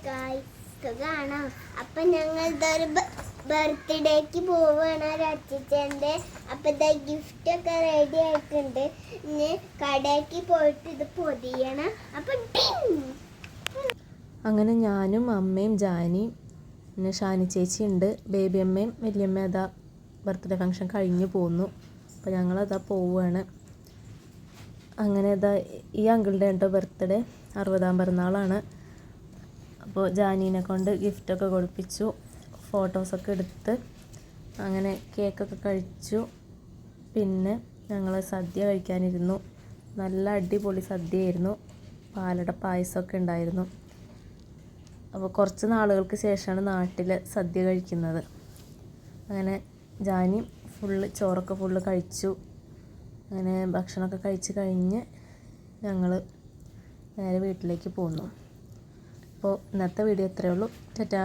Guys സുഖാണോ? അപ്പൊ ഞങ്ങൾ ഇതൊരു ബർത്ത്ഡേക്ക് പോവാണ് ഒരു അച്ഛൻ്റെ. അപ്പൊ ഇതാ ഗിഫ്റ്റ് ഒക്കെ റെഡി ആയിട്ടുണ്ട്. ഇനി കടയ്ക്ക് പോയിട്ട് ഇത് പൊതിയണം. അപ്പൊ അങ്ങനെ ഞാനും അമ്മയും ജാനിയും പിന്നെ ഷാനി ചേച്ചി ഉണ്ട്, ബേബി അമ്മയും വലിയമ്മ അതാ ബർത്ത്ഡേ ഫംഗ്ഷൻ കഴിഞ്ഞ് പോന്നു. അപ്പോൾ ഞങ്ങളതാ പോവുകയാണ്. അങ്ങനെ അതാ ഈ അങ്കിളുടെ കേട്ടോ ബർത്ത്ഡേ, 60-ാം പിറന്നാളാണ്. അപ്പോൾ ജാനീനെ കൊണ്ട് ഗിഫ്റ്റൊക്കെ കൊടുപ്പിച്ചു, ഫോട്ടോസൊക്കെ എടുത്ത് അങ്ങനെ കേക്കൊക്കെ കഴിച്ചു. പിന്നെ ഞങ്ങൾ സദ്യ കഴിക്കാനിരുന്നു. നല്ല അടിപൊളി സദ്യയായിരുന്നു. പാലട പായസമൊക്കെ ഉണ്ടായിരുന്നു. അപ്പോൾ കുറച്ച് നാളുകൾക്ക് ശേഷമാണ് നാട്ടിൽ സദ്യ കഴിക്കുന്നത്. അങ്ങനെ ജാനി ചോറൊക്കെ ഫുള്ള് കഴിച്ചു. അങ്ങനെ ഭക്ഷണമൊക്കെ കഴിച്ച് കഴിഞ്ഞ് ഞങ്ങൾ നേരെ വീട്ടിലേക്ക് പോന്നു. അപ്പോൾ ഇന്നത്തെ വീഡിയോ ഇത്രയേ ഉള്ളൂ. ടാറ്റാ.